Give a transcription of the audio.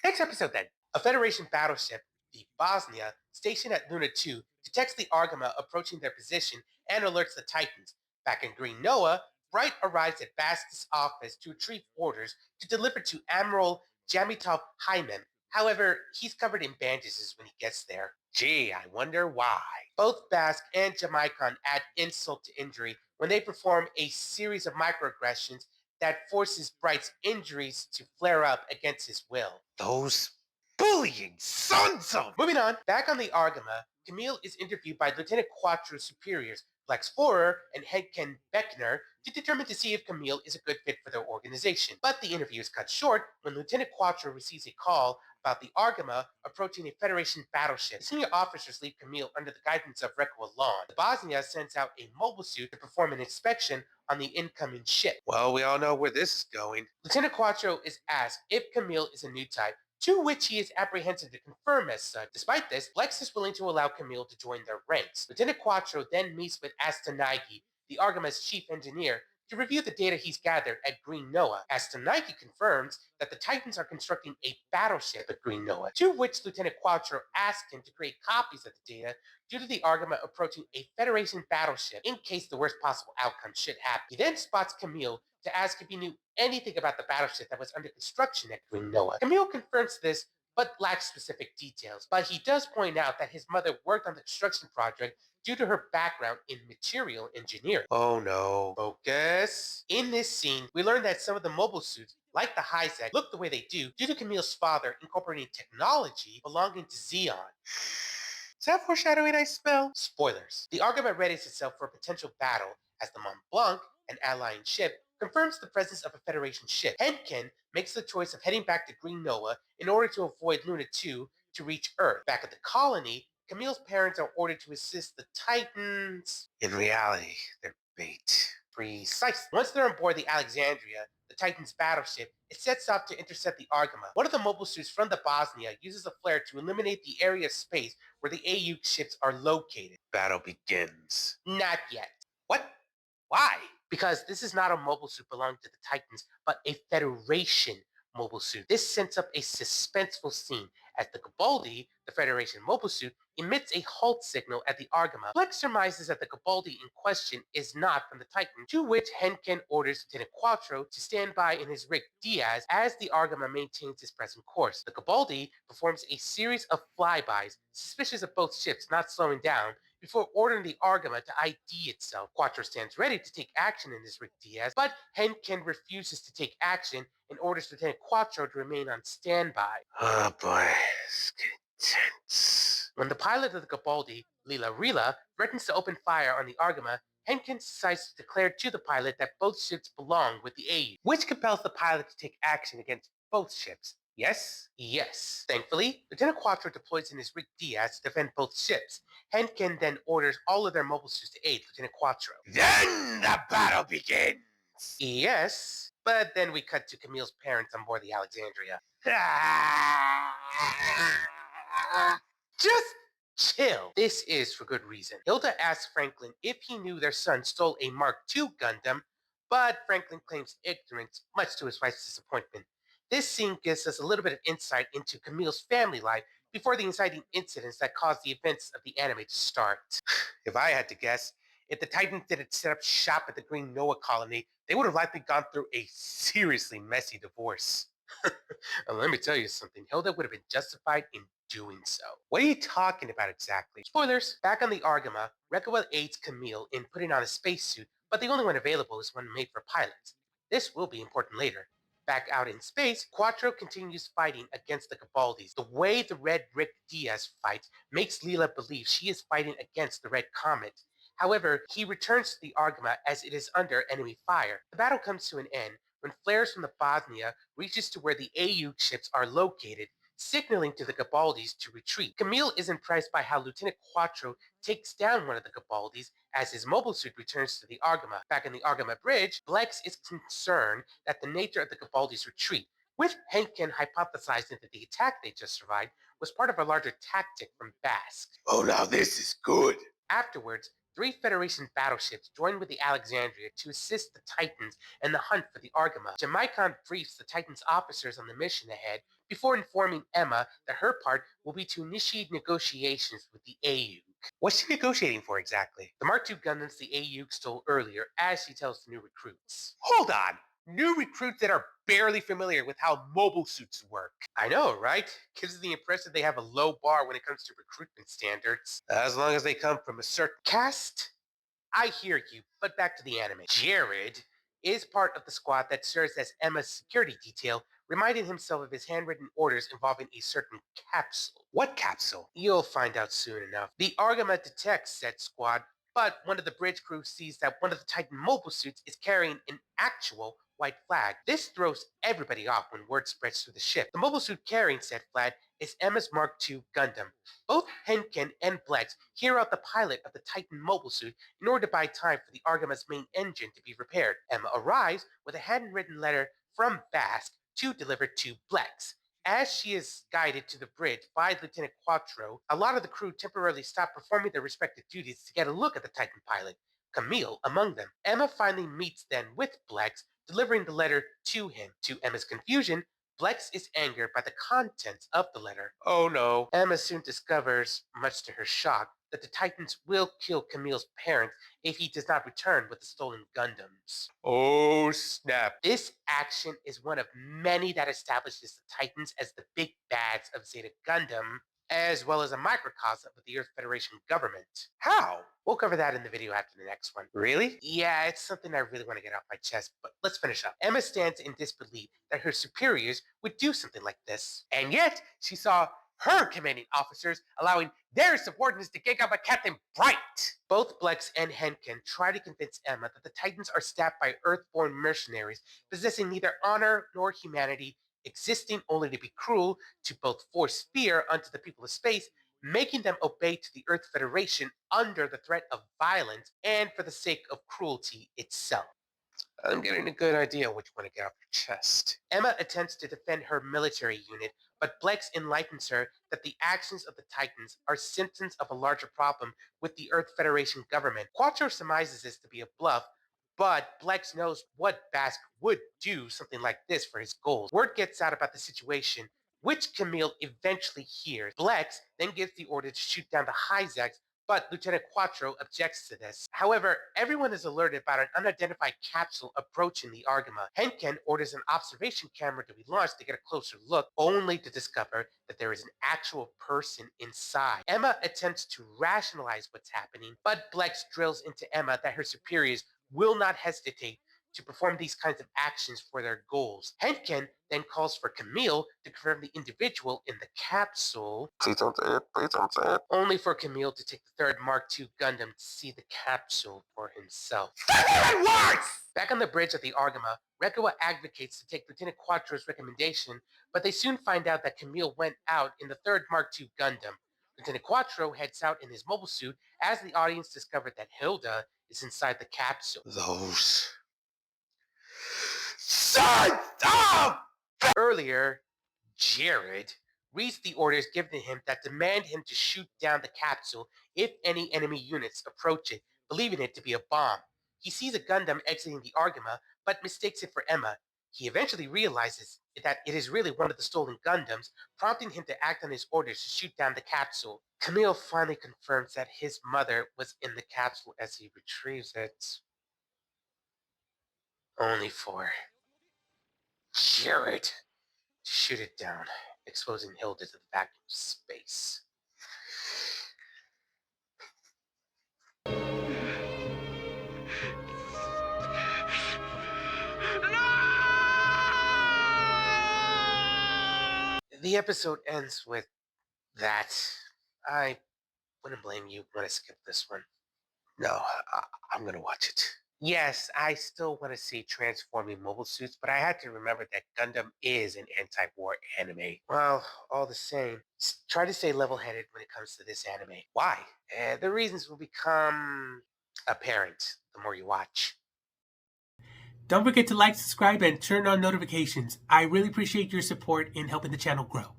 Next episode then. A Federation battleship, the Bosnia, stationed at Luna 2, detects the Argama approaching their position and alerts the Titans. Back in Green Noah, Bright arrives at Bast's office to retrieve orders to deliver to Admiral Jamitov Hyman. However, he's covered in bandages when he gets there. Gee, I wonder why. Both Bask and Jamaicon add insult to injury when they perform a series of microaggressions that forces Bright's injuries to flare up against his will. Those bullying sons of... Moving on, back on the Argama, Camille is interviewed by Lieutenant Quattro's superiors, Flex Forer and Henken Beckner, to determine to see if Camille is a good fit for their organization. But the interview is cut short when Lieutenant Quattro receives a call about the Argama approaching a Federation battleship. The senior officers leave Camille under the guidance of Rekwa Lawn. The Bosnia sends out a mobile suit to perform an inspection on the incoming ship. Well, we all know where this is going. Lieutenant Quattro is asked if Camille is a new type, to which he is apprehensive to confirm as such. Despite this, Flex is willing to allow Camille to join their ranks. Lieutenant Quattro then meets with Astanagi, the Argama's chief engineer, to review the data he's gathered at Green Noah. Astanagi confirms that the Titans are constructing a battleship at Green Noah, to which Lieutenant Quattro asks him to create copies of the data due to the Argama approaching a Federation battleship in case the worst possible outcome should happen. He then spots Camille to ask if he knew anything about the battleship that was under construction at Green Noah. Camille confirms this, but lacks specific details. But he does point out that his mother worked on the construction project due to her background in material engineering. Oh no. Focus. In this scene, we learn that some of the mobile suits, like the Hyzek, look the way they do due to Camille's father incorporating technology belonging to Xeon. Is that foreshadowing I smell? Spoilers. The Argama readies itself for a potential battle as the Mont Blanc, an allying ship, confirms the presence of a Federation ship. Henkin makes the choice of heading back to Green Noah in order to avoid Luna 2 to reach Earth. Back at the colony, Camille's parents are ordered to assist the Titans. In reality, they're bait. Precisely. Once they're on board the Alexandria, the Titan's battleship, it sets off to intercept the Argama. One of the mobile suits from the Bosnia uses a flare to eliminate the area of space where the AU ships are located. Battle begins. Not yet. What? Why? Because this is not a mobile suit belonging to the Titans, but a Federation mobile suit. This sets up a suspenseful scene as the Garibaldi, the Federation mobile suit, emits a halt signal at the Argama. Flex surmises that the Garibaldi in question is not from the Titan, to which Henkin orders Lieutenant Quattro to stand by in his Rick Diaz as the Argama maintains its present course. The Garibaldi performs a series of flybys, suspicious of both ships not slowing down, before ordering the Argama to ID itself. Quattro stands ready to take action in this Rick Diaz, but Henkin refuses to take action and orders Lieutenant Quattro to remain on standby. Oh boy, it's getting tense. When the pilot of the Garibaldi, Lila Rila, threatens to open fire on the Argama, Henkin decides to declare to the pilot that both ships belong with the AU, which compels the pilot to take action against both ships. Yes? Yes. Thankfully, Lieutenant Quattro deploys in his Rick Diaz to defend both ships. Henkin then orders all of their mobile suits to aid Lieutenant Quattro. Then the battle begins! Yes, but then we cut to Camille's parents on board the Alexandria. Just chill. This is for good reason. Hilda asks Franklin if he knew their son stole a Mark II Gundam, but Franklin claims ignorance, much to his wife's disappointment. This scene gives us a little bit of insight into Camille's family life before the inciting incidents that caused the events of the anime to start. If I had to guess, if the Titans didn't set up shop at the Green Noah colony, they would have likely gone through a seriously messy divorce. Let me tell you something, Hilda would have been justified in doing so. What are you talking about exactly? Spoilers. Back on the Argama, Rekawel aids Camille in putting on a spacesuit, but the only one available is one made for pilots. This will be important later. Back out in space, Quattro continues fighting against the Gabaldis. The way the Red Rick Diaz fights makes Leela believe she is fighting against the Red Comet. However, he returns to the Argama as it is under enemy fire. The battle comes to an end when flares from the Bosnia reaches to where the AU ships are located, signaling to the Gabaldis to retreat. Camille is impressed by how Lieutenant Quattro takes down one of the Gabaldis as his mobile suit returns to the Argama. Back in the Argama bridge, Blex is concerned at the nature of the Gabaldis' retreat, with Henkin hypothesizing that the attack they just survived was part of a larger tactic from Bask. Oh, now this is good. Afterwards, 3 Federation battleships join with the Alexandria to assist the Titans in the hunt for the Argama. Jamaicon briefs the Titans officers on the mission ahead before informing Emma that her part will be to initiate negotiations with the AU. What's she negotiating for exactly? The Mark II Gundams the AU stole earlier, as she tells the new recruits. Hold on! New recruits that are barely familiar with how mobile suits work. I know, right? Gives the impression they have a low bar when it comes to recruitment standards. As long as they come from a certain caste. I hear you, but back to the anime. Jared is part of the squad that serves as Emma's security detail, reminding himself of his handwritten orders involving a certain capsule. What capsule? You'll find out soon enough. The Argama detects said squad, but one of the bridge crew sees that one of the Titan mobile suits is carrying an actual white flag. This throws everybody off when word spreads through the ship. The mobile suit carrying said flag is Emma's Mark II Gundam. Both Henken and Blex hear out the pilot of the Titan mobile suit in order to buy time for the Argama's main engine to be repaired. Emma arrives with a handwritten letter from Basque to deliver to Blex. As she is guided to the bridge by Lieutenant Quattro, a lot of the crew temporarily stop performing their respective duties to get a look at the Titan pilot, Camille among them. Emma finally meets then with Blex, delivering the letter to him. To Emma's confusion, Blex is angered by the contents of the letter. Oh no. Emma soon discovers, much to her shock, that the Titans will kill Camille's parents if he does not return with the stolen Gundams. Oh snap. This action is one of many that establishes the Titans as the big bads of Zeta Gundam, as well as a microcosm of the Earth Federation government. How? We'll cover that in the video after the next one. Really? Yeah, it's something I really want to get off my chest, but let's finish up. Emma stands in disbelief that her superiors would do something like this. And yet, she saw her commanding officers allowing their subordinates to gang up on Captain Bright. Both Blex and Henken try to convince Emma that the Titans are staffed by Earthborn mercenaries possessing neither honor nor humanity, existing only to be cruel, to both force fear onto the people of space, making them obey to the Earth Federation under the threat of violence and for the sake of cruelty itself. I'm getting a good idea what you want to get off your chest. Emma attempts to defend her military unit, but Blex enlightens her that the actions of the Titans are symptoms of a larger problem with the Earth Federation government. Quattro surmises this to be a bluff, but Blex knows what Basque would do something like this for his goals. Word gets out about the situation, which Camille eventually hears. Blex then gives the order to shoot down the Hyzax, but Lieutenant Quattro objects to this. However, everyone is alerted about an unidentified capsule approaching the Argama. Henken orders an observation camera to be launched to get a closer look, only to discover that there is an actual person inside. Emma attempts to rationalize what's happening, but Blex drills into Emma that her superiors will not hesitate to perform these kinds of actions for their goals. Henken then calls for Camille to confirm the individual in the capsule. Please don't say it. Please don't say it. Only for Camille to take the third Mark II Gundam to see the capsule for himself. That even worse! Back on the bridge at the Argama, Rekoa advocates to take Lieutenant Quattro's recommendation, but they soon find out that Camille went out in the third Mark II Gundam. Lieutenant Quattro heads out in his mobile suit as the audience discovered that Hilda is inside the capsule. Those sons of... Earlier, Jared reads the orders given to him that demand him to shoot down the capsule if any enemy units approach it, believing it to be a bomb. He sees a Gundam exiting the Argama, but mistakes it for Emma. He eventually realizes that it is really one of the stolen Gundams, prompting him to act on his orders to shoot down the capsule. Camille finally confirms that his mother was in the capsule as he retrieves it. Only for Jared to shoot it down, exposing Hilda to the vacuum of space. The episode ends with that. I wouldn't blame you when I skip this one. No, I'm gonna watch it. Yes, I still want to see transforming mobile suits, but I had to remember that Gundam is an anti-war anime. Well, all the same, try to stay level-headed when it comes to this anime. Why? The reasons will become apparent the more you watch. Don't forget to like, subscribe, and turn on notifications. I really appreciate your support in helping the channel grow.